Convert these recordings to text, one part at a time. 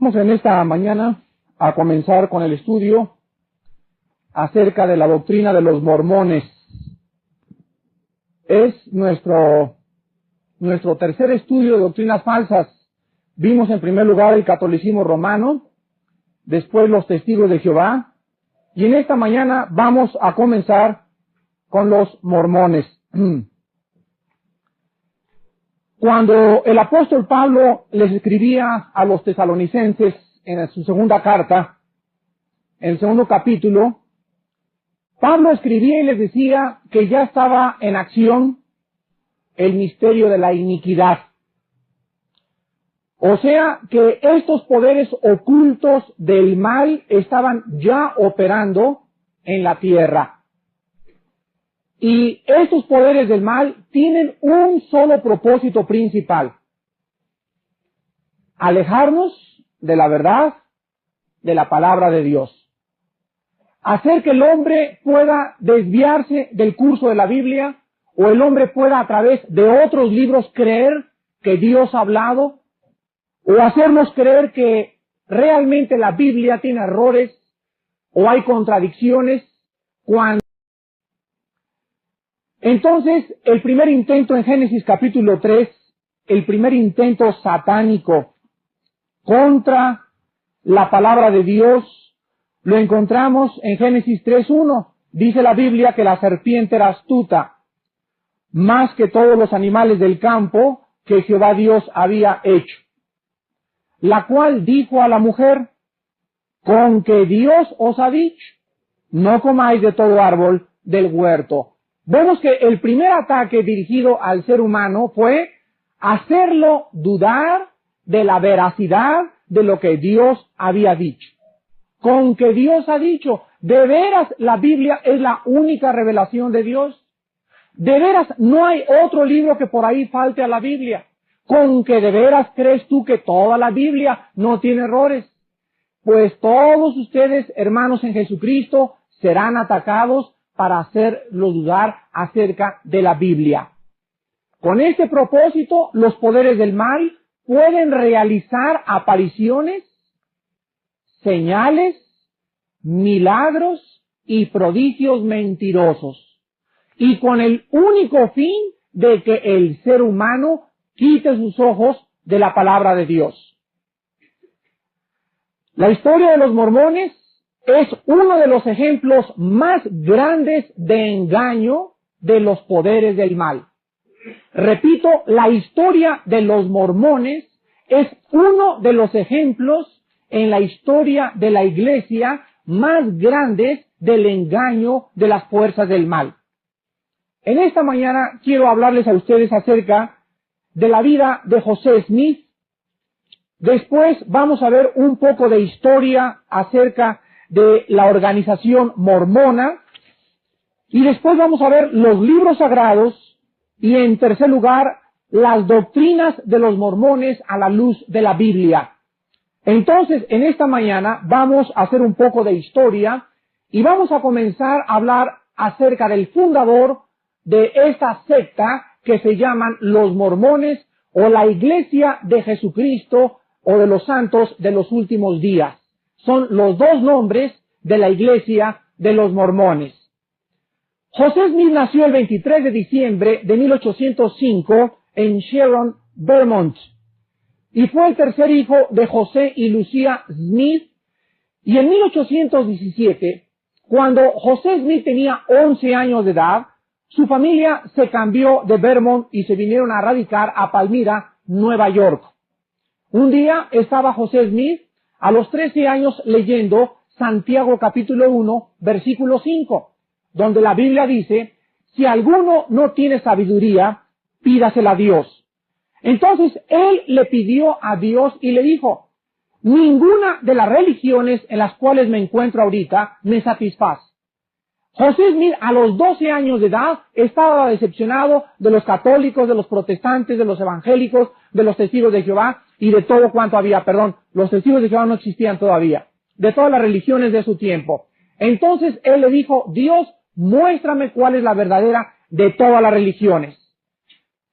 Vamos en esta mañana a comenzar con el estudio acerca de la doctrina de los mormones. Es nuestro tercer estudio de doctrinas falsas. Vimos en primer lugar el catolicismo romano, después los testigos de Jehová, y en esta mañana vamos a comenzar con los mormones. Cuando el apóstol Pablo les escribía a los tesalonicenses en su segunda carta, en el segundo capítulo, Pablo escribía y les decía que ya estaba en acción el misterio de la iniquidad. O sea que estos poderes ocultos del mal estaban ya operando en la tierra. Y estos poderes del mal tienen un solo propósito principal: alejarnos de la verdad, de la palabra de Dios. Hacer que el hombre pueda desviarse del curso de la Biblia, o el hombre pueda a través de otros libros creer que Dios ha hablado, o hacernos creer que realmente la Biblia tiene errores o hay contradicciones, cuando entonces el primer intento en Génesis capítulo 3, el primer intento satánico contra la palabra de Dios, lo encontramos en Génesis 3:1. Dice la Biblia que la serpiente era astuta, más que todos los animales del campo que Jehová Dios había hecho, la cual dijo a la mujer: con que Dios os ha dicho, no comáis de todo árbol del huerto. Vemos que el primer ataque dirigido al ser humano fue hacerlo dudar de la veracidad de lo que Dios había dicho. Con que Dios ha dicho, ¿de veras la Biblia es la única revelación de Dios? ¿De veras no hay otro libro que por ahí falte a la Biblia? ¿Con que de veras crees tú que toda la Biblia no tiene errores? Pues todos ustedes, hermanos en Jesucristo, serán atacados para hacerlos dudar acerca de la Biblia. Con este propósito, los poderes del mal pueden realizar apariciones, señales, milagros y prodigios mentirosos, y con el único fin de que el ser humano quite sus ojos de la palabra de Dios. La historia de los mormones es uno de los ejemplos más grandes de engaño de los poderes del mal. Repito, la historia de los mormones es uno de los ejemplos en la historia de la iglesia más grandes del engaño de las fuerzas del mal. En esta mañana quiero hablarles a ustedes acerca de la vida de José Smith. Después vamos a ver un poco de historia acerca de la organización mormona, y después vamos a ver los libros sagrados, y en tercer lugar, las doctrinas de los mormones a la luz de la Biblia. Entonces, en esta mañana vamos a hacer un poco de historia, y vamos a comenzar a hablar acerca del fundador de esta secta que se llaman los mormones, o la Iglesia de Jesucristo, o de los santos de los últimos días. Son los dos nombres de la Iglesia de los mormones. José Smith nació el 23 de diciembre de 1805 en Sharon, Vermont, y fue el tercer hijo de José y Lucía Smith. Y en 1817, cuando José Smith tenía 11 años de edad, su familia se cambió de Vermont y se vinieron a radicar a Palmyra, Nueva York. Un día estaba José Smith a los 13 años leyendo Santiago capítulo 1, versículo 5, donde la Biblia dice: si alguno no tiene sabiduría, pídasela a Dios. Entonces él le pidió a Dios y le dijo: ninguna de las religiones en las cuales me encuentro ahorita me satisface. José Smith a los 12 años de edad estaba decepcionado de los católicos, de los protestantes, de los evangélicos, de los testigos de Jehová y de todo cuanto había. Los testigos de Jehová no existían todavía, de todas las religiones de su tiempo. Entonces él le dijo: Dios, muéstrame cuál es la verdadera de todas las religiones.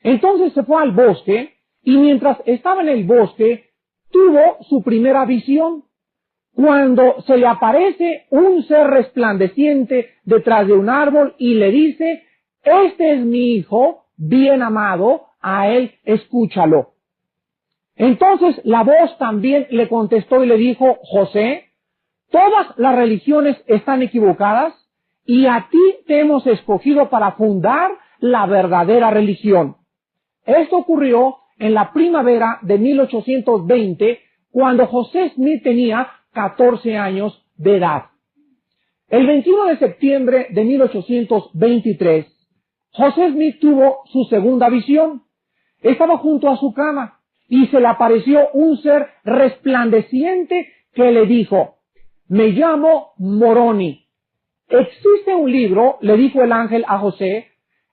Entonces se fue al bosque, y mientras estaba en el bosque, tuvo su primera visión cuando se le aparece un ser resplandeciente detrás de un árbol y le dice: este es mi hijo bien amado, a él escúchalo. Entonces la voz también le contestó y le dijo: José, todas las religiones están equivocadas y a ti te hemos escogido para fundar la verdadera religión. Esto ocurrió en la primavera de 1820, cuando José Smith tenía 14 años de edad. El 21 de septiembre de 1823, José Smith tuvo su segunda visión. Estaba junto a su cama y se le apareció un ser resplandeciente que le dijo: me llamo Moroni. Existe un libro, le dijo el ángel a José,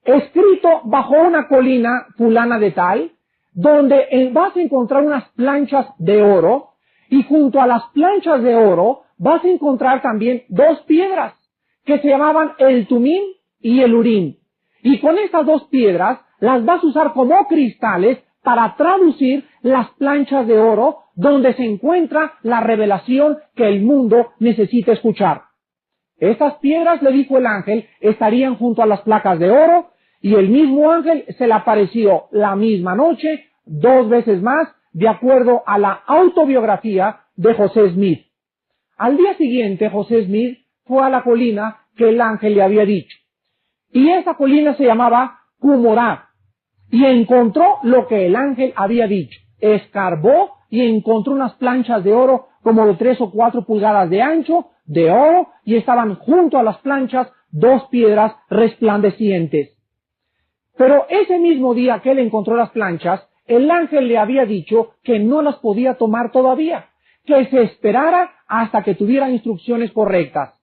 escrito bajo una colina fulana de tal, donde vas a encontrar unas planchas de oro, y junto a las planchas de oro vas a encontrar también dos piedras que se llamaban el Tumim y el Urim. Y con estas dos piedras las vas a usar como cristales para traducir las planchas de oro donde se encuentra la revelación que el mundo necesita escuchar. Estas piedras, le dijo el ángel, estarían junto a las placas de oro, y el mismo ángel se le apareció la misma noche, 2 veces más, de acuerdo a la autobiografía de José Smith. Al día siguiente, José Smith fue a la colina que el ángel le había dicho. Y esa colina se llamaba Cumorá. Y encontró lo que el ángel había dicho. Escarbó y encontró unas planchas de oro como de 3 o 4 pulgadas de ancho, de oro, y estaban junto a las planchas 2 piedras resplandecientes. Pero ese mismo día que él encontró las planchas, el ángel le había dicho que no las podía tomar todavía, que se esperara hasta que tuviera instrucciones correctas.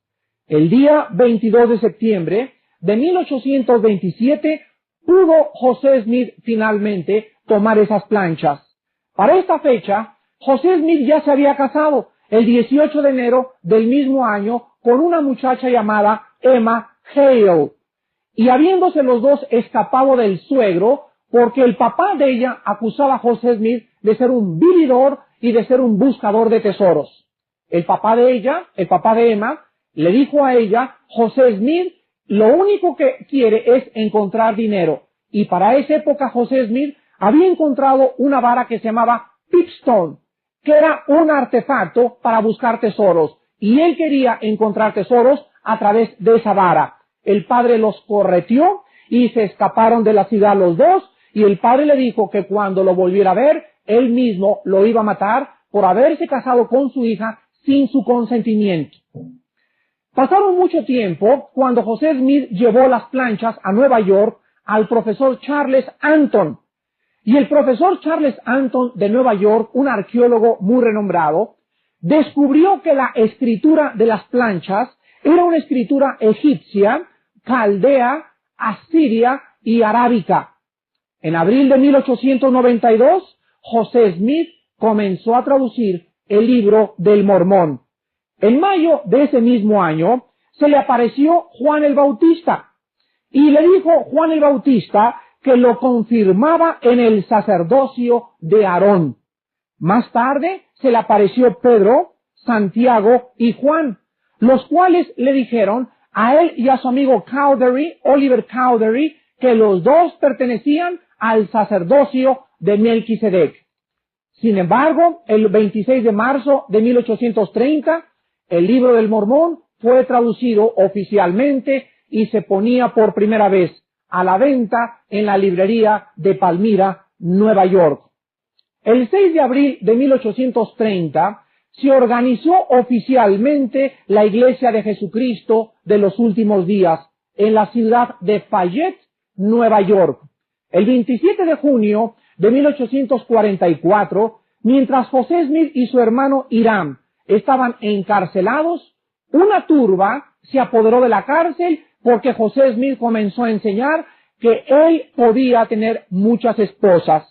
El día 22 de septiembre de 1827 pudo José Smith finalmente tomar esas planchas. Para esta fecha, José Smith ya se había casado el 18 de enero del mismo año con una muchacha llamada Emma Hale, y habiéndose los dos escapado del suegro, porque el papá de ella acusaba a José Smith de ser un vividor y de ser un buscador de tesoros. El papá de ella, el papá de Emma, le dijo a ella: José Smith lo único que quiere es encontrar dinero. Y para esa época José Smith había encontrado una vara que se llamaba Pipstone, que era un artefacto para buscar tesoros, y él quería encontrar tesoros a través de esa vara. El padre los correteó y se escaparon de la ciudad los dos, y el padre le dijo que cuando lo volviera a ver, él mismo lo iba a matar por haberse casado con su hija sin su consentimiento. Pasaron mucho tiempo cuando José Smith llevó las planchas a Nueva York al profesor Charles Anton. Y el profesor Charles Anton de Nueva York, un arqueólogo muy renombrado, descubrió que la escritura de las planchas era una escritura egipcia, caldea, asiria y arábica. En abril de 1892, José Smith comenzó a traducir el libro del Mormón. En mayo de ese mismo año, se le apareció Juan el Bautista, y le dijo Juan el Bautista que lo confirmaba en el sacerdocio de Aarón. Más tarde se le apareció Pedro, Santiago y Juan, los cuales le dijeron a él y a su amigo Cowdery, Oliver Cowdery, que los dos pertenecían al sacerdocio de Melquisedec. Sin embargo, el 26 de marzo de 1830, el libro del Mormón fue traducido oficialmente y se ponía por primera vez a la venta en la librería de Palmira, Nueva York. El 6 de abril de 1830 se organizó oficialmente la Iglesia de Jesucristo de los Últimos Días en la ciudad de Fayette, Nueva York. El 27 de junio de 1844, mientras José Smith y su hermano Hiram estaban encarcelados, una turba se apoderó de la cárcel porque José Smith comenzó a enseñar que él podía tener muchas esposas.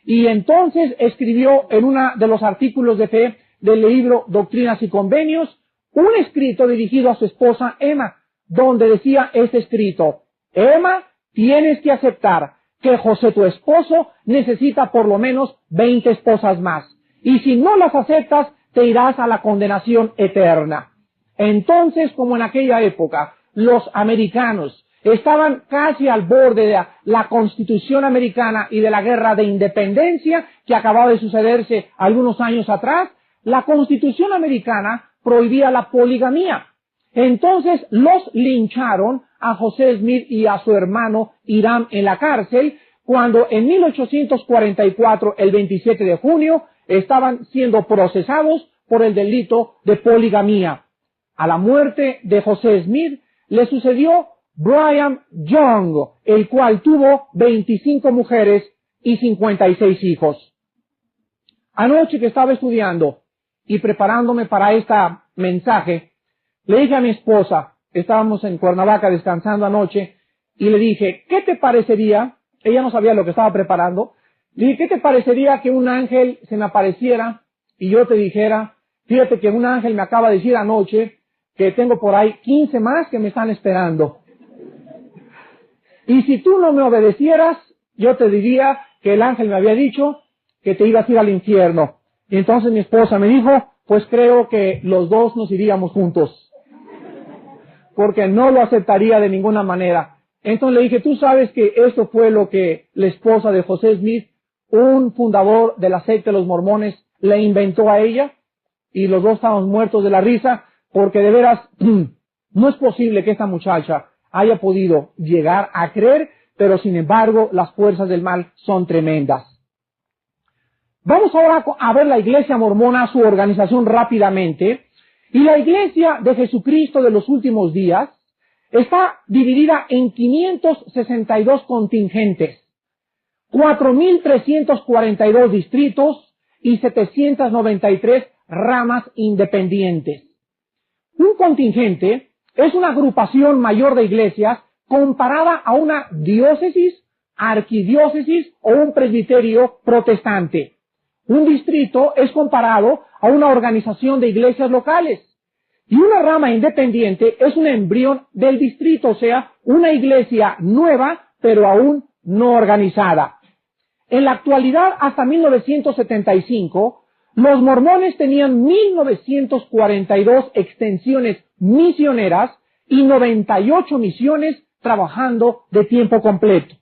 Y entonces escribió en uno de los artículos de fe del libro Doctrinas y Convenios un escrito dirigido a su esposa Emma, donde decía este escrito: Emma, tienes que aceptar que José tu esposo necesita por lo menos 20 esposas más. y si no las aceptas, te irás a la condenación eterna. Entonces, como en aquella época, los americanos estaban casi al borde de la Constitución americana y de la guerra de independencia que acababa de sucederse algunos años atrás, la Constitución americana prohibía la poligamía. Entonces los lincharon a José Smith y a su hermano Hiram en la cárcel, cuando en 1844, el 27 de junio, estaban siendo procesados por el delito de poligamía. A la muerte de José Smith le sucedió Brigham Young, el cual tuvo 25 mujeres y 56 hijos. Anoche que estaba estudiando y preparándome para este mensaje, le dije a mi esposa, estábamos en Cuernavaca descansando anoche, y le dije, ¿qué te parecería? Ella no sabía lo que estaba preparando. Le dije, ¿qué te parecería que un ángel se me apareciera y yo te dijera, fíjate que un ángel me acaba de decir anoche que tengo por ahí 15 más que me están esperando? Y si tú no me obedecieras, yo te diría que el ángel me había dicho que te ibas a ir al infierno. Y entonces mi esposa me dijo, pues creo que los dos nos iríamos juntos, porque no lo aceptaría de ninguna manera. Entonces le dije, tú sabes que esto fue lo que la esposa de José Smith, un fundador de la secta de los mormones, le inventó a ella, y los dos estábamos muertos de la risa, porque de veras no es posible que esta muchacha haya podido llegar a creer, pero sin embargo las fuerzas del mal son tremendas. Vamos ahora a ver la iglesia mormona, su organización rápidamente. Y la iglesia de Jesucristo de los últimos días está dividida en 562 contingentes, 4.342 distritos y 793 ramas independientes. Un contingente es una agrupación mayor de iglesias comparada a una diócesis, arquidiócesis o un presbiterio protestante. Un distrito es comparado a una organización de iglesias locales. Y una rama independiente es un embrión del distrito, o sea, una iglesia nueva, pero aún no organizada. En la actualidad, hasta 1975, los mormones tenían 1942 extensiones misioneras y 98 misiones trabajando de tiempo completo.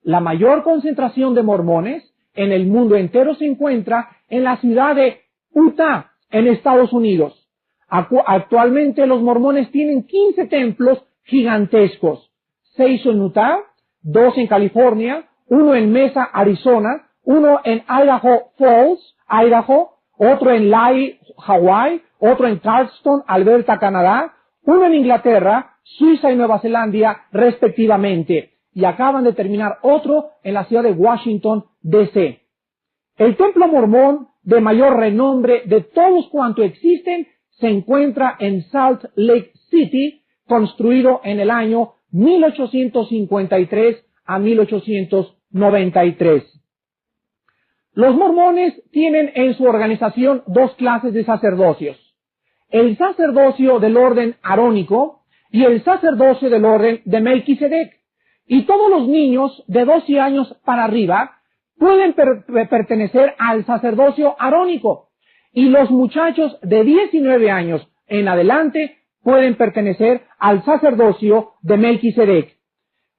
La mayor concentración de mormones en el mundo entero se encuentra en la ciudad de Utah, en Estados Unidos. Actualmente los mormones tienen 15 templos gigantescos, 6 en Utah, 2 en California, 1 en Mesa, Arizona, 1 en Idaho Falls, Idaho, otro en Lae, Hawái, otro en Carlston, Alberta, Canadá, 1 en Inglaterra, Suiza y Nueva Zelanda, respectivamente. Y acaban de terminar otro en la ciudad de Washington, D.C. El templo mormón de mayor renombre de todos cuantos existen se encuentra en Salt Lake City, construido en el año 1853 a 1893. Los mormones tienen en su organización dos clases de sacerdocios: el sacerdocio del orden arónico y el sacerdocio del orden de Melquisedec. Y todos los niños de 12 años para arriba pueden pertenecer al sacerdocio arónico, y los muchachos de 19 años en adelante pueden pertenecer al sacerdocio de Melquisedec.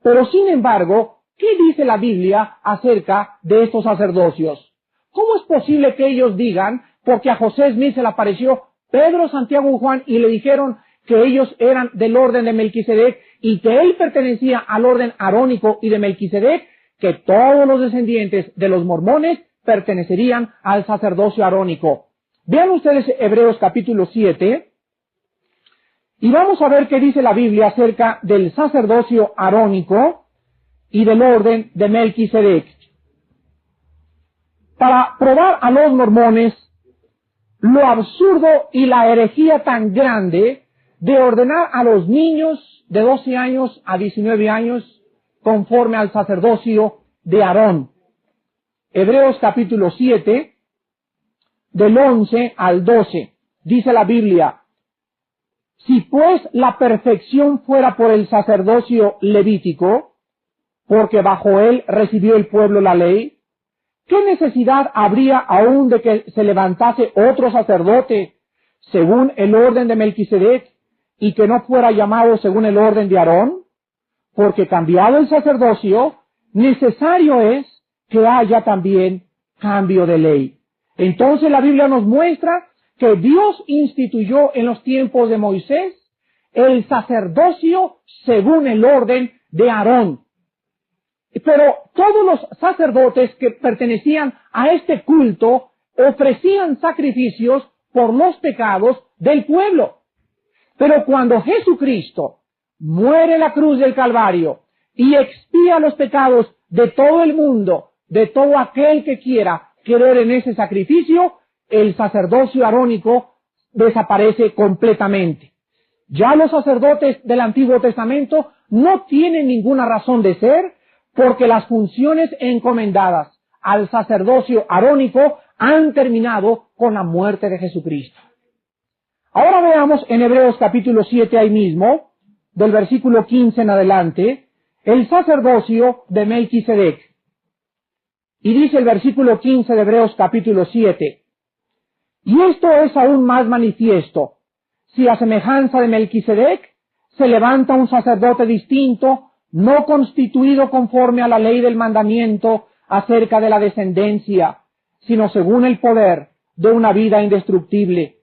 Pero sin embargo, ¿qué dice la Biblia acerca de estos sacerdocios? ¿Cómo es posible que ellos digan, porque a José Smith se le apareció Pedro, Santiago y Juan y le dijeron que ellos eran del orden de Melquisedec y que él pertenecía al orden arónico y de Melquisedec, que todos los descendientes de los mormones pertenecerían al sacerdocio arónico? Vean ustedes Hebreos capítulo 7 y vamos a ver qué dice la Biblia acerca del sacerdocio arónico y del orden de Melquisedec. Para probar a los mormones lo absurdo y la herejía tan grande de ordenar a los niños de 12 años a 19 años conforme al sacerdocio de Aarón. Hebreos capítulo 7, del 11 al 12, dice la Biblia: si pues la perfección fuera por el sacerdocio levítico, porque bajo él recibió el pueblo la ley, ¿qué necesidad habría aún de que se levantase otro sacerdote según el orden de Melquisedec y que no fuera llamado según el orden de Aarón? Porque cambiado el sacerdocio, necesario es que haya también cambio de ley. Entonces la Biblia nos muestra que Dios instituyó en los tiempos de Moisés el sacerdocio según el orden de Aarón. Pero todos los sacerdotes que pertenecían a este culto ofrecían sacrificios por los pecados del pueblo. Pero cuando Jesucristo muere en la cruz del Calvario y expía los pecados de todo el mundo, de todo aquel que quiera creer en ese sacrificio, el sacerdocio arónico desaparece completamente. Ya los sacerdotes del Antiguo Testamento no tienen ninguna razón de ser, porque las funciones encomendadas al sacerdocio arónico han terminado con la muerte de Jesucristo. Ahora veamos en Hebreos capítulo 7 ahí mismo, del versículo 15 en adelante, el sacerdocio de Melquisedec. Y dice el versículo 15 de Hebreos capítulo 7, y esto es aún más manifiesto, si a semejanza de Melquisedec se levanta un sacerdote distinto, no constituido conforme a la ley del mandamiento acerca de la descendencia, sino según el poder de una vida indestructible,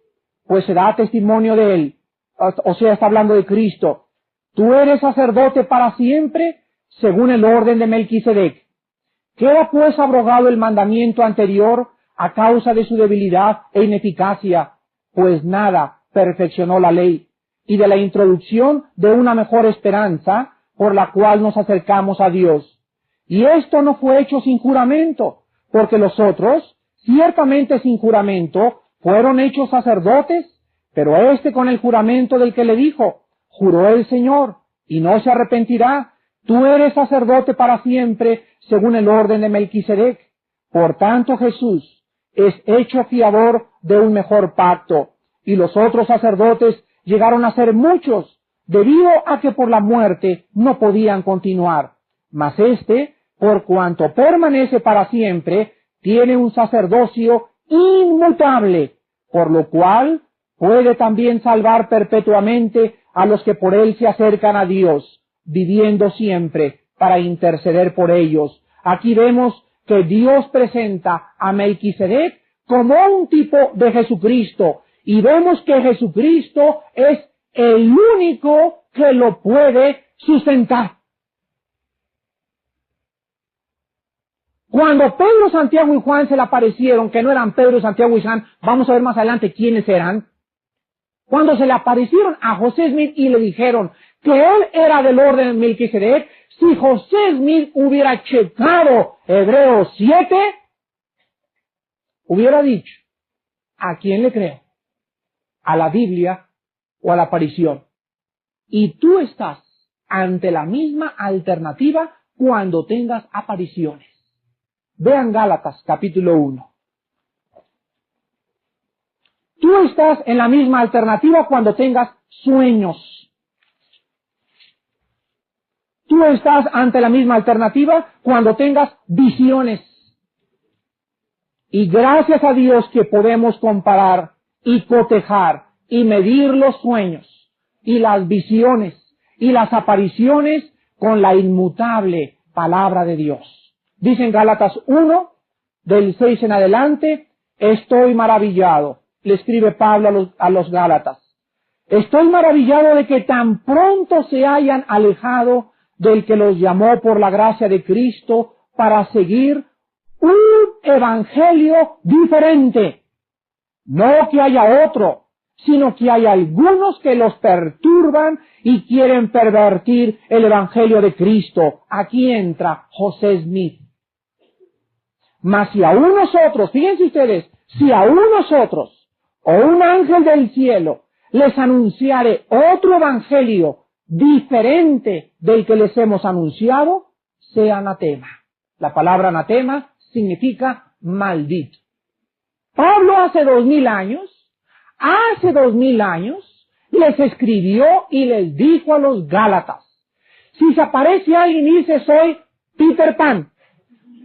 pues se da testimonio de él, o sea, está hablando de Cristo. Tú eres sacerdote para siempre, según el orden de Melquisedec. Queda pues abrogado el mandamiento anterior a causa de su debilidad e ineficacia, pues nada perfeccionó la ley, y de la introducción de una mejor esperanza, por la cual nos acercamos a Dios. Y esto no fue hecho sin juramento, porque los otros, ciertamente sin juramento, fueron hechos sacerdotes, pero este con el juramento del que le dijo, juró el Señor, y no se arrepentirá, tú eres sacerdote para siempre, según el orden de Melquisedec. Por tanto Jesús es hecho fiador de un mejor pacto, y los otros sacerdotes llegaron a ser muchos, debido a que por la muerte no podían continuar. Mas éste, por cuanto permanece para siempre, tiene un sacerdocio inmutable, por lo cual puede también salvar perpetuamente a los que por él se acercan a Dios, viviendo siempre para interceder por ellos. Aquí vemos que Dios presenta a Melquisedec como un tipo de Jesucristo, y vemos que Jesucristo es el único que lo puede sustentar. Cuando Pedro, Santiago y Juan se le aparecieron, que no eran Pedro, Santiago y Juan, vamos a ver más adelante quiénes eran. Cuando se le aparecieron a José Smith y le dijeron que él era del orden de Melquisedec, si José Smith hubiera checado Hebreos 7, hubiera dicho, ¿a quién le creo? ¿A la Biblia o a la aparición? Y tú estás ante la misma alternativa cuando tengas apariciones. Vean Gálatas capítulo 1. Tú estás en la misma alternativa cuando tengas sueños. Tú estás ante la misma alternativa cuando tengas visiones. Y gracias a Dios que podemos comparar y cotejar y medir los sueños y las visiones y las apariciones con la inmutable palabra de Dios. Dice en Gálatas 1, del 6 en adelante, estoy maravillado. Le escribe Pablo a los Gálatas. Estoy maravillado de que tan pronto se hayan alejado del que los llamó por la gracia de Cristo para seguir un evangelio diferente. No que haya otro, sino que hay algunos que los perturban y quieren pervertir el evangelio de Cristo. Aquí entra José Smith. Mas si aún nosotros, fíjense ustedes, si aún nosotros o un ángel del cielo les anunciare otro evangelio diferente del que les hemos anunciado, sea anatema. La palabra anatema significa maldito. Pablo hace 2000 años, les escribió y les dijo a los Gálatas, si se aparece alguien y dice soy Peter Pan,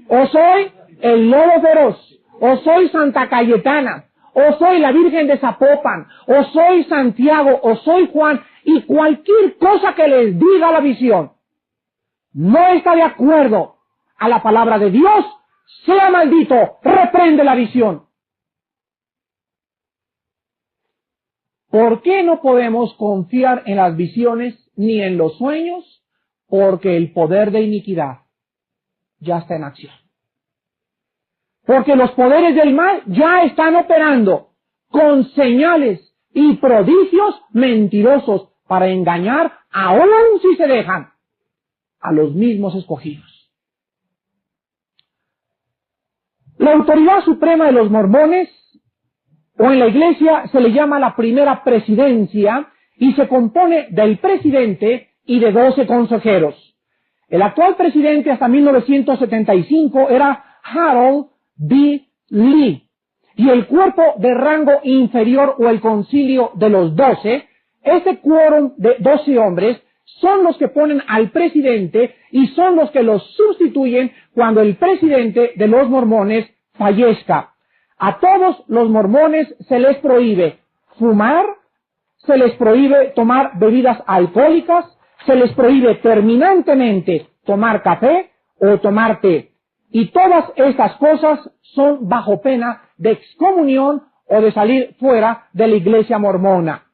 o soy el lobo feroz, o soy Santa Cayetana, o soy la Virgen de Zapopan, o soy Santiago, o soy Juan, y cualquier cosa que les diga la visión no está de acuerdo a la palabra de Dios, sea maldito, reprende la visión. ¿Por qué no podemos confiar en las visiones ni en los sueños? Porque el poder de iniquidad ya está en acción. Porque los poderes del mal ya están operando con señales y prodigios mentirosos para engañar, aun si se dejan, a los mismos escogidos. La autoridad suprema de los mormones, o en la iglesia se le llama la primera presidencia, y se compone del presidente y de 12 consejeros. El actual presidente hasta 1975 era Harold B. Lee, y el cuerpo de rango inferior o el concilio de los 12, ese quórum de 12 hombres, son los que ponen al presidente y son los que los sustituyen cuando el presidente de los mormones fallezca. A todos los mormones se les prohíbe fumar, se les prohíbe tomar bebidas alcohólicas, se les prohíbe terminantemente tomar café o tomar té. Y todas estas cosas son bajo pena de excomunión o de salir fuera de la iglesia mormona.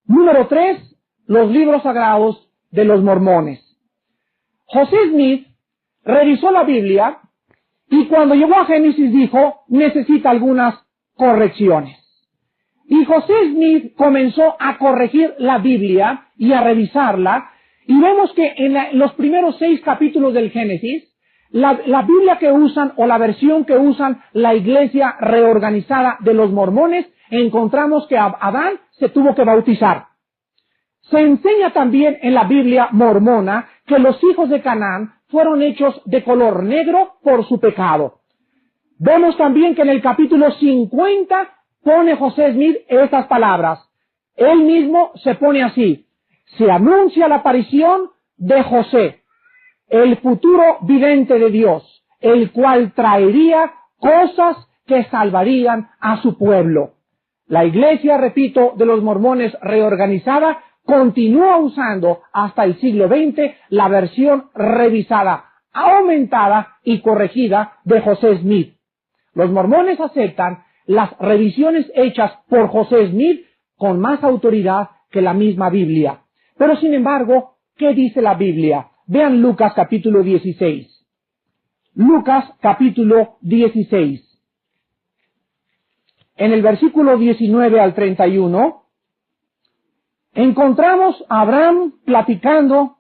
Número 3, los libros sagrados de los mormones. José Smith revisó la Biblia y cuando llegó a Génesis dijo, necesita algunas correcciones. Y José Smith comenzó a corregir la Biblia y a revisarla, y vemos que en los primeros 6 capítulos del Génesis, la Biblia que usan o la versión que usan la iglesia reorganizada de los mormones, encontramos que Adán se tuvo que bautizar. Se enseña también en la Biblia mormona que los hijos de Canaán fueron hechos de color negro por su pecado. Vemos también que en el capítulo 50 pone José Smith estas palabras. Él mismo se pone así: se anuncia la aparición de José, el futuro vidente de Dios, el cual traería cosas que salvarían a su pueblo. La iglesia, repito, de los mormones reorganizada, continúa usando hasta el siglo XX la versión revisada, aumentada y corregida de José Smith. Los mormones aceptan las revisiones hechas por José Smith con más autoridad que la misma Biblia. Pero sin embargo, ¿qué dice la Biblia? Vean Lucas capítulo 16. Lucas capítulo 16. En el versículo 19 al 31, encontramos a Abraham platicando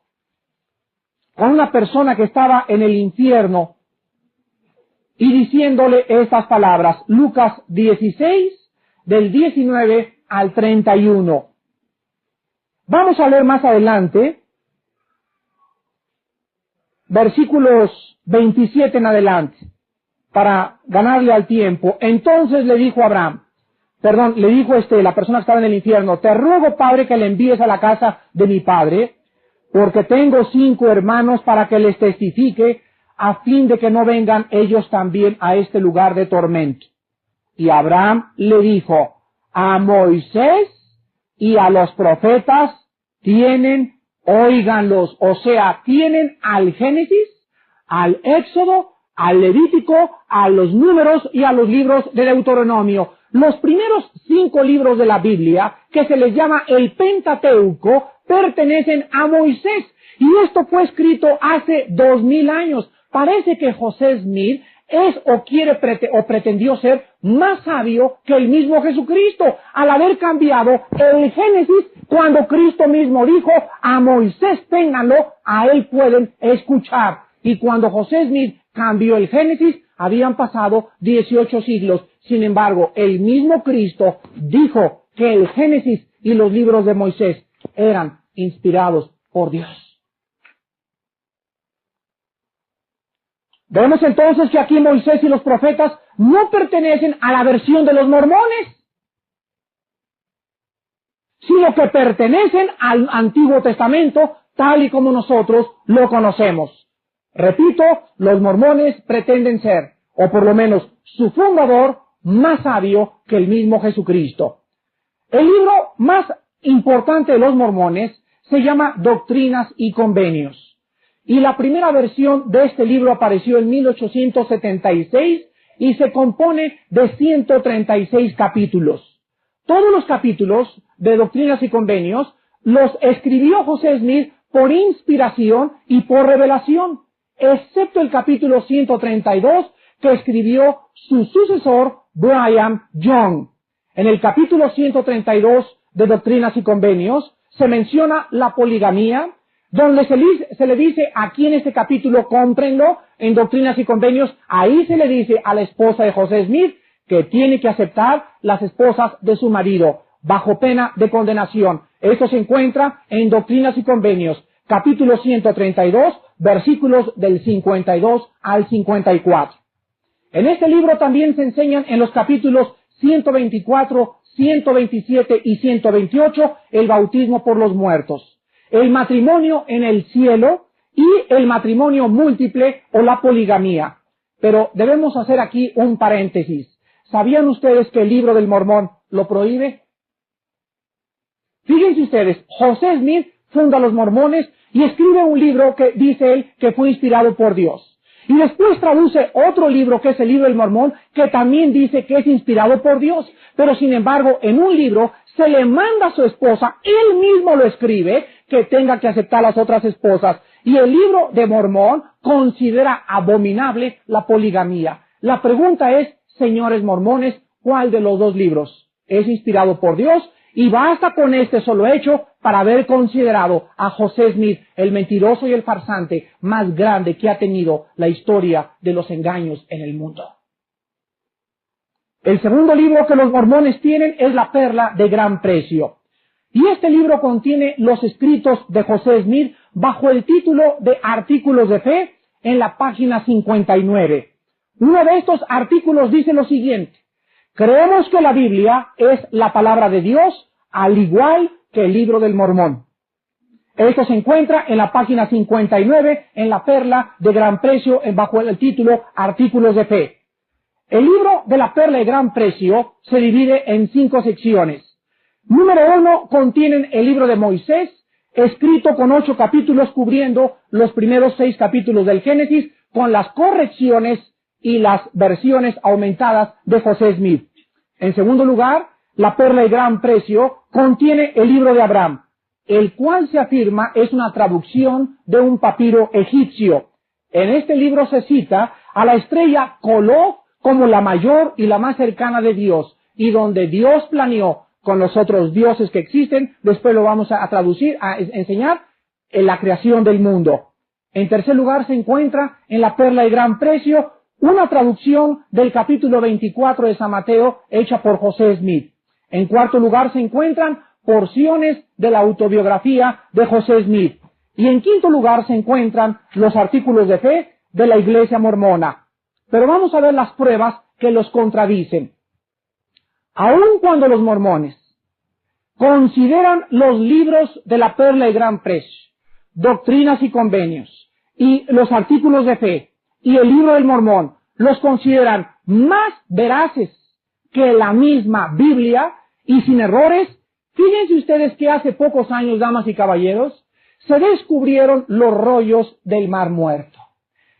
con una persona que estaba en el infierno y diciéndole estas palabras. Lucas 16, del 19 al 31. Vamos a leer más adelante, versículos 27 en adelante, para ganarle al tiempo. Entonces le dijo Abraham, le dijo la persona que estaba en el infierno, te ruego, Padre, que le envíes a la casa de mi padre, porque tengo 5 hermanos para que les testifique, a fin de que no vengan ellos también a este lugar de tormento. Y Abraham le dijo, a Moisés y a los profetas tienen, óiganlos, o sea, tienen al Génesis, al Éxodo, al Levítico, a los Números y a los libros de Deuteronomio. Los primeros 5 libros de la Biblia, que se les llama el Pentateuco, pertenecen a Moisés. Y esto fue escrito hace 2000 años. Parece que José Smith es o pretendió ser más sabio que el mismo Jesucristo, al haber cambiado el Génesis cuando Cristo mismo dijo, a Moisés ténganlo, a él pueden escuchar. Y cuando José Smith cambió el Génesis, habían pasado 18 siglos. Sin embargo, el mismo Cristo dijo que el Génesis y los libros de Moisés eran inspirados por Dios. Vemos entonces que aquí Moisés y los profetas no pertenecen a la versión de los mormones, sino que pertenecen al Antiguo Testamento tal y como nosotros lo conocemos. Repito, los mormones pretenden ser o por lo menos su fundador, más sabio que el mismo Jesucristo. El libro más importante de los mormones se llama Doctrinas y Convenios. Y la primera versión de este libro apareció en 1876 y se compone de 136 capítulos. Todos los capítulos de Doctrinas y Convenios los escribió José Smith por inspiración y por revelación, excepto el capítulo 132 que escribió su sucesor Brigham Young. En el capítulo 132 de Doctrinas y Convenios se menciona la poligamía, donde se le dice aquí en este capítulo, cómprenlo, en Doctrinas y Convenios, ahí se le dice a la esposa de José Smith que tiene que aceptar las esposas de su marido, bajo pena de condenación. Esto se encuentra en Doctrinas y Convenios, capítulo 132, versículos del 52 al 54. En este libro también se enseñan en los capítulos 124, 127 y 128 el bautismo por los muertos, el matrimonio en el cielo y el matrimonio múltiple o la poligamía. Pero debemos hacer aquí un paréntesis. ¿Sabían ustedes que el libro del Mormón lo prohíbe? Fíjense ustedes, José Smith funda los mormones y escribe un libro que dice él que fue inspirado por Dios. Y después traduce otro libro que es el libro del Mormón, que también dice que es inspirado por Dios. Pero sin embargo, en un libro se le manda a su esposa, él mismo lo escribe, que tenga que aceptar las otras esposas. Y el libro de Mormón considera abominable la poligamía. La pregunta es, señores mormones, ¿cuál de los dos libros es inspirado por Dios? Y basta con este solo hecho para haber considerado a José Smith el mentiroso y el farsante más grande que ha tenido la historia de los engaños en el mundo. El segundo libro que los mormones tienen es La Perla de Gran Precio. Y este libro contiene los escritos de José Smith bajo el título de Artículos de Fe en la página 59. Uno de estos artículos dice lo siguiente: creemos que la Biblia es la palabra de Dios, al igual que el libro del Mormón. Esto se encuentra en la página 59, en La Perla de Gran Precio, bajo el título Artículos de Fe. El libro de La Perla de Gran Precio se divide en 5 secciones. Número 1, contienen el libro de Moisés, escrito con 8 capítulos cubriendo los primeros 6 capítulos del Génesis, con las correcciones y las versiones aumentadas de José Smith. En segundo lugar, La Perla de Gran Precio contiene el libro de Abraham, el cual se afirma es una traducción de un papiro egipcio. En este libro se cita a la estrella Kolob como la mayor y la más cercana de Dios, y donde Dios planeó con los otros dioses que existen, después lo vamos a traducir, a enseñar, en la creación del mundo. En tercer lugar se encuentra en La Perla de Gran Precio una traducción del capítulo 24 de San Mateo hecha por José Smith. En cuarto lugar se encuentran porciones de la autobiografía de José Smith. Y en quinto lugar se encuentran los artículos de fe de la Iglesia Mormona. Pero vamos a ver las pruebas que los contradicen. Aun cuando los mormones consideran los libros de La Perla de Gran Precio, Doctrinas y Convenios, y los artículos de fe, y el libro del Mormón, los consideran más veraces que la misma Biblia y sin errores, fíjense ustedes que hace pocos años, damas y caballeros, se descubrieron los rollos del Mar Muerto.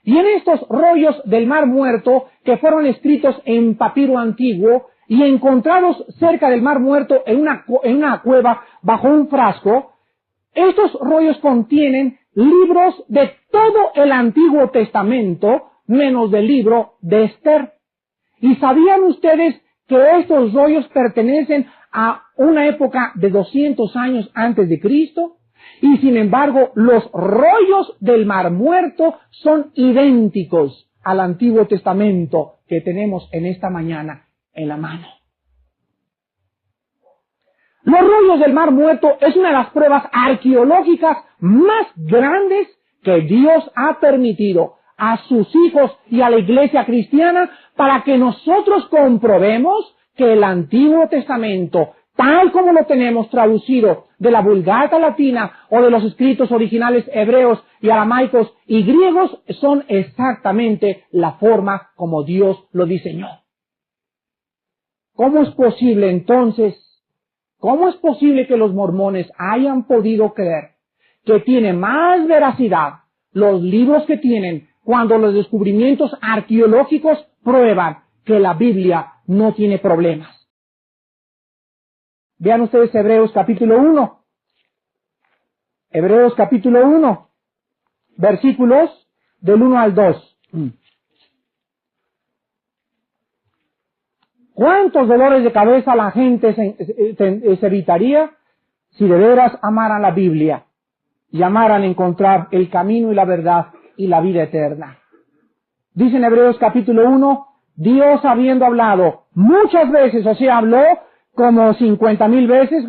Y en estos rollos del Mar Muerto, que fueron escritos en papiro antiguo y encontrados cerca del Mar Muerto en una cueva bajo un frasco, estos rollos contienen libros de todo el Antiguo Testamento, menos del libro de Esther. ¿Y sabían ustedes que estos rollos pertenecen a una época de 200 años antes de Cristo? Y sin embargo, los rollos del Mar Muerto son idénticos al Antiguo Testamento que tenemos en esta mañana en la mano. Los rollos del Mar Muerto es una de las pruebas arqueológicas más grandes que Dios ha permitido a sus hijos y a la iglesia cristiana para que nosotros comprobemos que el Antiguo Testamento tal como lo tenemos traducido de la Vulgata latina o de los escritos originales hebreos y aramaicos y griegos, son exactamente la forma como Dios lo diseñó. ¿Cómo es posible entonces, cómo es posible que los mormones hayan podido creer que tiene más veracidad los libros que tienen cuando los descubrimientos arqueológicos prueban que la Biblia no tiene problemas? Vean ustedes Hebreos capítulo 1. Hebreos capítulo 1, versículos del 1 al 2. ¿Cuántos dolores de cabeza la gente se evitaría si de veras amaran la Biblia y amaran encontrar el camino y la verdad y la vida eterna? Dice en Hebreos capítulo 1, Dios habiendo hablado muchas veces, o sea, habló como 50,000 veces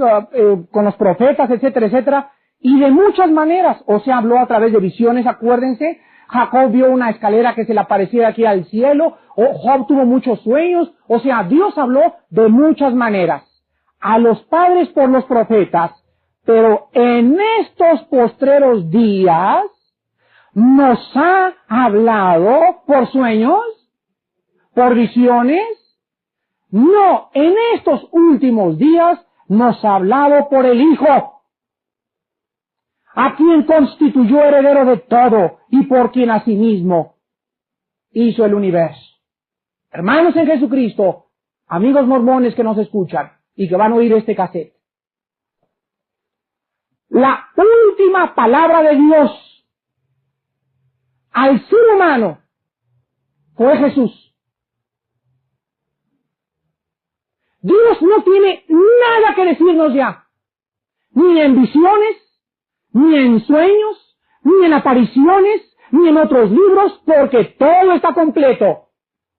con los profetas, etcétera, etcétera, y de muchas maneras, o sea, habló a través de visiones, acuérdense. Jacob vio una escalera que se le aparecía aquí al cielo, o Job tuvo muchos sueños, o sea, Dios habló de muchas maneras a los padres por los profetas, pero en estos postreros días nos ha hablado por sueños, por visiones. No, en estos últimos días nos ha hablado por el Hijo, a quien constituyó heredero de todo y por quien asimismo hizo el universo. Hermanos en Jesucristo, amigos mormones que nos escuchan y que van a oír este cassette, la última palabra de Dios al ser humano fue Jesús. Dios no tiene nada que decirnos ya, ni en visiones, ni en sueños, ni en apariciones, ni en otros libros, porque todo está completo.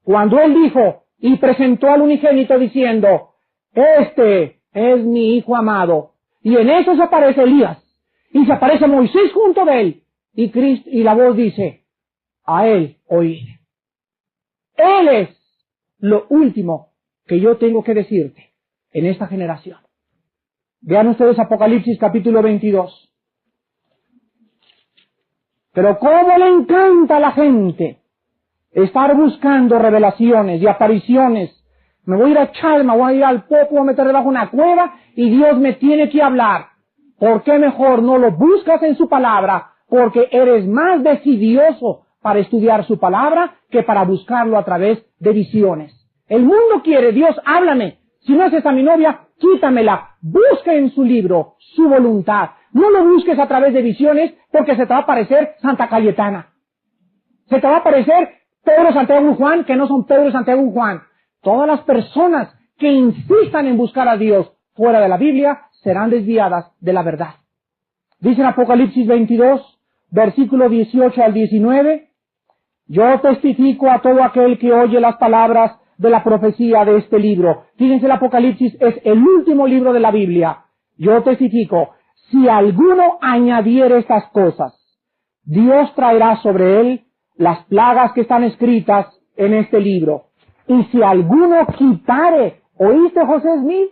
Cuando Él dijo y presentó al unigénito diciendo, este es mi Hijo amado, y en eso se aparece Elías, y se aparece Moisés junto de él, y la voz dice, a Él oíd. Él es lo último que yo tengo que decirte en esta generación. Vean ustedes Apocalipsis capítulo 22. Pero cómo le encanta a la gente estar buscando revelaciones y apariciones. Me voy a ir a echar, me voy a ir al popo, voy a meter debajo de una cueva y Dios me tiene que hablar. ¿Por qué mejor no lo buscas en su palabra? Porque eres más decidioso para estudiar su palabra que para buscarlo a través de visiones. El mundo quiere, Dios, háblame. Si no es esa mi novia, quítamela. Busca en su libro su voluntad. No lo busques a través de visiones porque se te va a aparecer Santa Cayetana. Se te va a aparecer Pedro, Santiago y Juan, que no son Pedro, Santiago y Juan. Todas las personas que insistan en buscar a Dios fuera de la Biblia serán desviadas de la verdad. Dice en Apocalipsis 22, versículo 18 al 19, yo testifico a todo aquel que oye las palabras de la profecía de este libro. Fíjense, el Apocalipsis es el último libro de la Biblia. Yo testifico, si alguno añadiere estas cosas, Dios traerá sobre él las plagas que están escritas en este libro. Y si alguno quitare, ¿oíste, José Smith?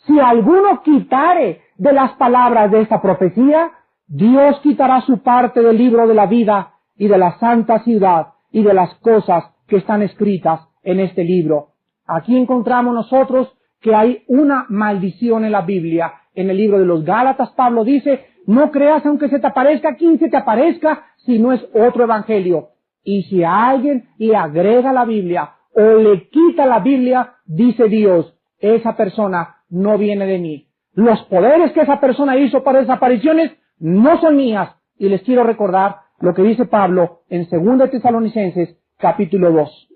Si alguno quitare de las palabras de esta profecía, Dios quitará su parte del libro de la vida y de la santa ciudad y de las cosas que están escritas en este libro. Aquí encontramos nosotros que hay una maldición en la Biblia. En el libro de los Gálatas, Pablo dice, no creas aunque se te aparezca quien se te aparezca, si no es otro evangelio. Y si a alguien le agrega la Biblia o le quita la Biblia, dice Dios, esa persona no viene de mí. Los poderes que esa persona hizo para esas apariciones no son mías. Y les quiero recordar lo que dice Pablo en 2 Tesalonicenses capítulo 2.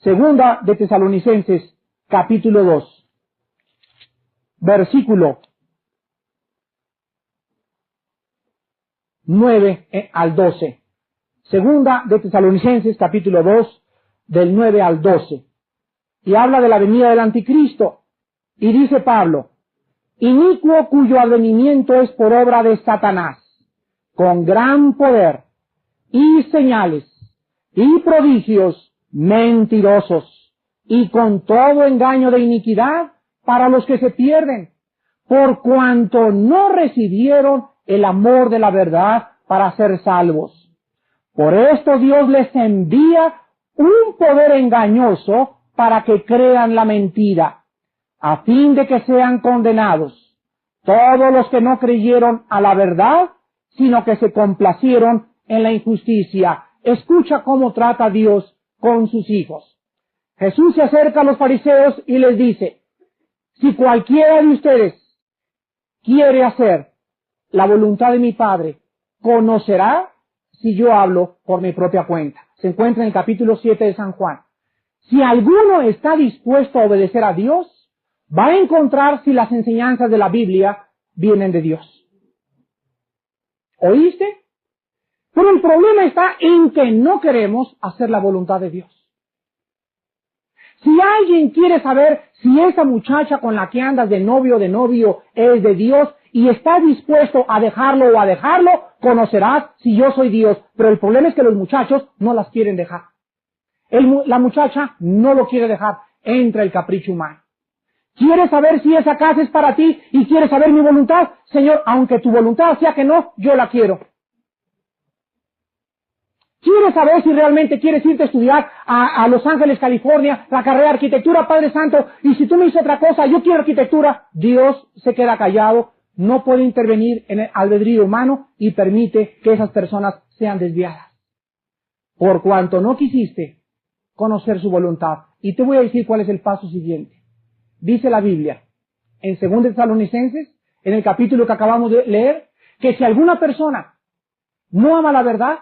2 Tesalonicenses capítulo 2, versículo 9 al 12. 2 Tesalonicenses capítulo 2, del 9 al 12. Y habla de la venida del anticristo. Y dice Pablo, inicuo cuyo advenimiento es por obra de Satanás, con gran poder y señales y prodigios mentirosos, y con todo engaño de iniquidad para los que se pierden, por cuanto no recibieron el amor de la verdad para ser salvos. Por esto Dios les envía un poder engañoso para que crean la mentira, a fin de que sean condenados todos los que no creyeron a la verdad, sino que se complacieron en la injusticia. Escucha cómo trata Dios con sus hijos. Jesús se acerca a los fariseos y les dice, si cualquiera de ustedes quiere hacer la voluntad de mi Padre, conocerá si yo hablo por mi propia cuenta. Se encuentra en el capítulo 7 de San Juan. Si alguno está dispuesto a obedecer a Dios, va a encontrar si las enseñanzas de la Biblia vienen de Dios. ¿Oíste? Pero el problema está en que no queremos hacer la voluntad de Dios. Si alguien quiere saber si esa muchacha con la que andas de novio es de Dios y está dispuesto a dejarlo o a dejarlo, conocerás si yo soy Dios. Pero el problema es que los muchachos no las quieren dejar. La muchacha no lo quiere dejar. Entra el capricho humano. ¿Quieres saber si esa casa es para ti y quieres saber mi voluntad? Señor, aunque tu voluntad sea que no, yo la quiero. ¿Quieres saber si realmente quieres irte a estudiar a Los Ángeles, California, la carrera de arquitectura, Padre Santo? Y si tú me dices otra cosa, yo quiero arquitectura. Dios se queda callado, no puede intervenir en el albedrío humano y permite que esas personas sean desviadas. Por cuanto no quisiste conocer su voluntad. Y te voy a decir cuál es el paso siguiente. Dice la Biblia, en 2 Tesalonicenses, en el capítulo que acabamos de leer, que si alguna persona no ama la verdad,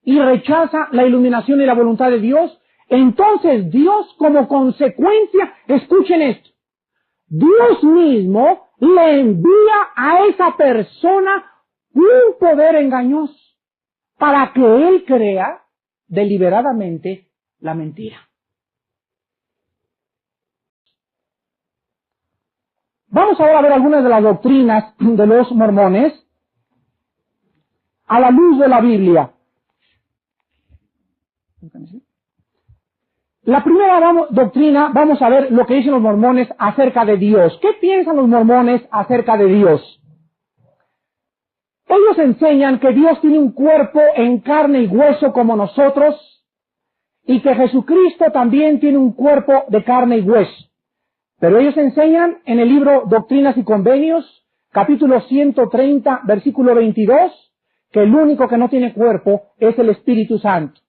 y rechaza la iluminación y la voluntad de Dios, entonces Dios como consecuencia, escuchen esto, Dios mismo le envía a esa persona un poder engañoso para que él crea deliberadamente la mentira. Vamos ahora a ver algunas de las doctrinas de los mormones a la luz de la Biblia. La primera doctrina, vamos a ver lo que dicen los mormones acerca de Dios. ¿Qué piensan los mormones acerca de Dios? Ellos enseñan que Dios tiene un cuerpo en carne y hueso como nosotros y que Jesucristo también tiene un cuerpo de carne y hueso. Pero ellos enseñan en el libro Doctrinas y Convenios, capítulo 130, versículo 22, que el único que no tiene cuerpo es el Espíritu Santo.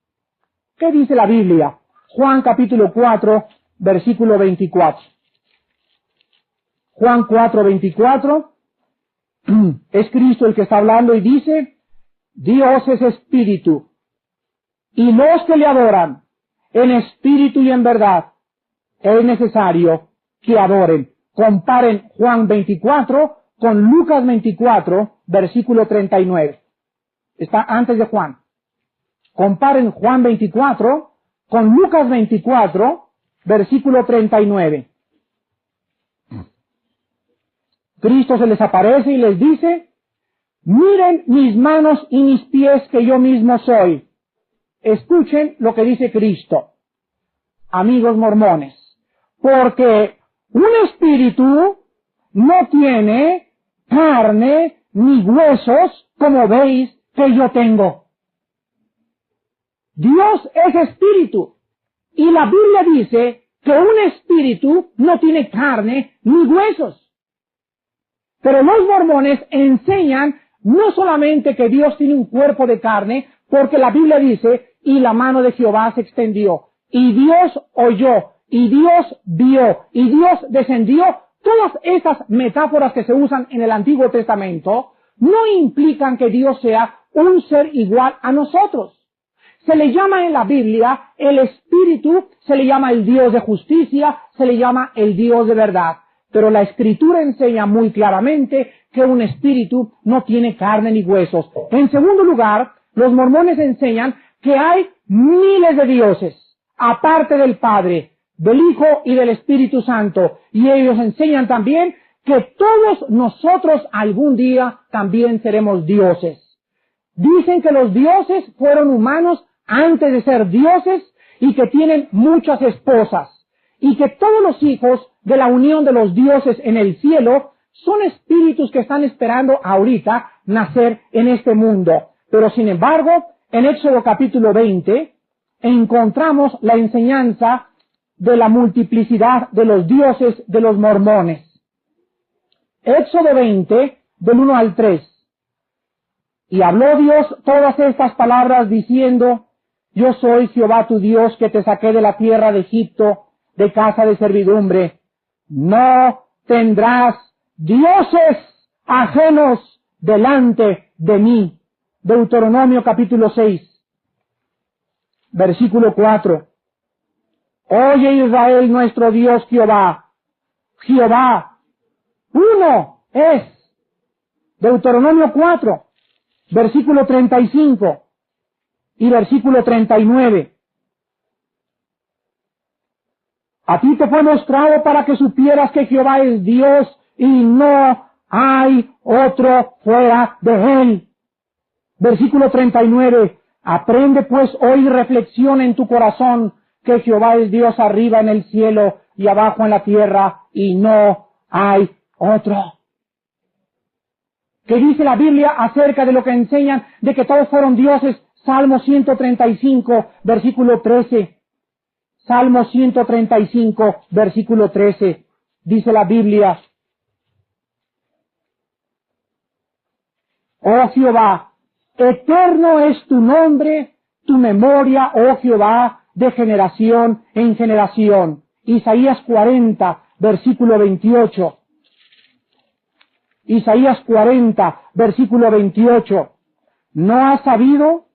¿Qué dice la Biblia? Juan capítulo 4, versículo 24. Juan 4, 24. Es Cristo el que está hablando y dice, Dios es espíritu, y los que le adoran en espíritu y en verdad, es necesario que adoren. Comparen Juan 24 con Lucas 24, versículo 39. Está antes de Juan. Comparen Juan 24 con Lucas 24, versículo 39. Cristo se les aparece y les dice, miren mis manos y mis pies que yo mismo soy. Escuchen lo que dice Cristo, amigos mormones, porque un espíritu no tiene carne ni huesos como veis que yo tengo. Dios es espíritu y la Biblia dice que un espíritu no tiene carne ni huesos. Pero los mormones enseñan no solamente que Dios tiene un cuerpo de carne, porque la Biblia dice, y la mano de Jehová se extendió, y Dios oyó, y Dios vio, y Dios descendió. Todas esas metáforas que se usan en el Antiguo Testamento no implican que Dios sea un ser igual a nosotros. Se le llama en la Biblia el Espíritu, se le llama el Dios de justicia, se le llama el Dios de verdad. Pero la Escritura enseña muy claramente que un espíritu no tiene carne ni huesos. En segundo lugar, los mormones enseñan que hay miles de dioses, aparte del Padre, del Hijo y del Espíritu Santo. Y ellos enseñan también que todos nosotros algún día también seremos dioses. Dicen que los dioses fueron humanos antes de ser dioses y que tienen muchas esposas. y que todos los hijos de la unión de los dioses en el cielo son espíritus que están esperando ahorita nacer en este mundo. Pero sin embargo, en Éxodo capítulo 20, encontramos la enseñanza de la multiplicidad de los dioses de los mormones. Éxodo 20, del 1 al 3. Y habló Dios todas estas palabras diciendo: Yo soy Jehová tu Dios que te saqué de la tierra de Egipto, de casa de servidumbre. No tendrás dioses ajenos delante de mí. Deuteronomio capítulo 6, versículo 4. Oye Israel, nuestro Dios Jehová. Jehová, uno es. Deuteronomio 4, versículo 35 y versículo 39. A ti te fue mostrado para que supieras que Jehová es Dios y no hay otro fuera de él. Versículo 39. Aprende pues hoy y reflexiona en tu corazón que Jehová es Dios arriba en el cielo y abajo en la tierra y no hay otro. ¿Qué dice la Biblia acerca de lo que enseñan de que todos fueron dioses? Salmo 135, versículo 13. Salmo 135, versículo 13. Dice la Biblia: Oh Jehová, eterno es tu nombre, tu memoria, oh Jehová, de generación en generación. Isaías 40, versículo 28. Isaías 40, versículo 28. ¿No has sabido?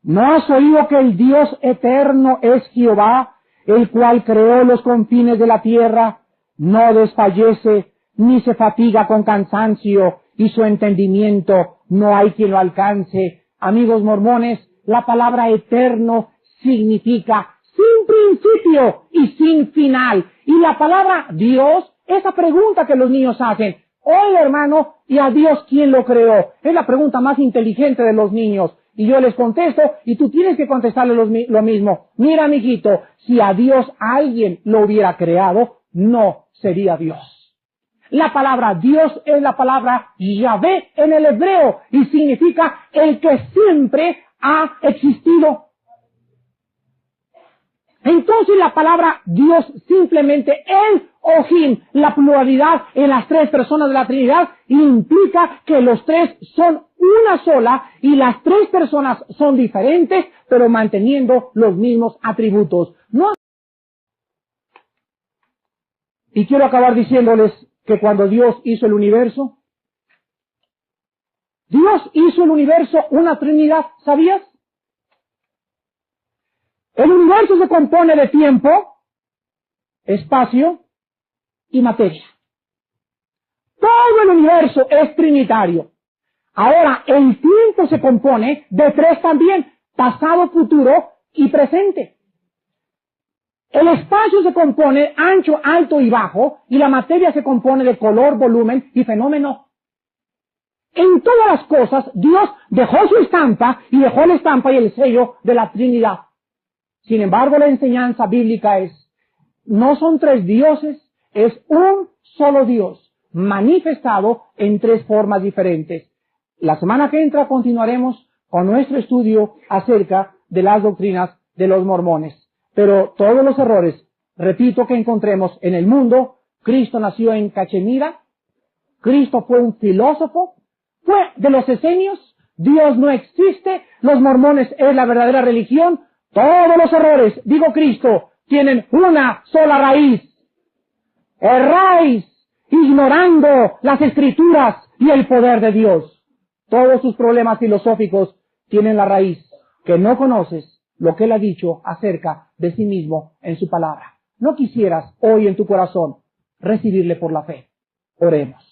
¿No has oído que el Dios eterno es Jehová, el cual creó los confines de la tierra? No desfallece, ni se fatiga con cansancio, y su entendimiento no hay quien lo alcance. Amigos mormones, la palabra eterno significa sin principio y sin final. Y la palabra Dios, esa pregunta que los niños hacen: oye hermano, ¿y a Dios quién lo creó? Es la pregunta más inteligente de los niños. Y yo les contesto, y tú tienes que contestarle lo mismo. Mira, amiguito, si a Dios alguien lo hubiera creado, no sería Dios. La palabra Dios es la palabra Yahvé en el hebreo y significa el que siempre ha existido. Entonces la palabra Dios, simplemente el Elohim, la pluralidad en las tres personas de la Trinidad, implica que los tres son una sola y las tres personas son diferentes, pero manteniendo los mismos atributos. ¿No? Y quiero acabar diciéndoles que cuando Dios hizo el universo una Trinidad, ¿sabías? El universo se compone de tiempo, espacio y materia. Todo el universo es trinitario. Ahora, el tiempo se compone de tres también: pasado, futuro y presente. El espacio se compone ancho, alto y bajo, y la materia se compone de color, volumen y fenómeno. En todas las cosas, Dios dejó su estampa y dejó la estampa y el sello de la Trinidad. Sin embargo, la enseñanza bíblica es: no son tres dioses, es un solo Dios, manifestado en tres formas diferentes. La semana que entra continuaremos con nuestro estudio acerca de las doctrinas de los mormones. Pero todos los errores, repito, que encontremos en el mundo: Cristo nació en Cachemira, Cristo fue un filósofo, fue de los esenios, Dios no existe, los mormones es la verdadera religión. Todos los errores, digo Cristo, tienen una sola raíz. Erráis ignorando las Escrituras y el poder de Dios. Todos sus problemas filosóficos tienen la raíz que no conoces lo que Él ha dicho acerca de sí mismo en su palabra. No quisieras hoy en tu corazón recibirle por la fe. Oremos.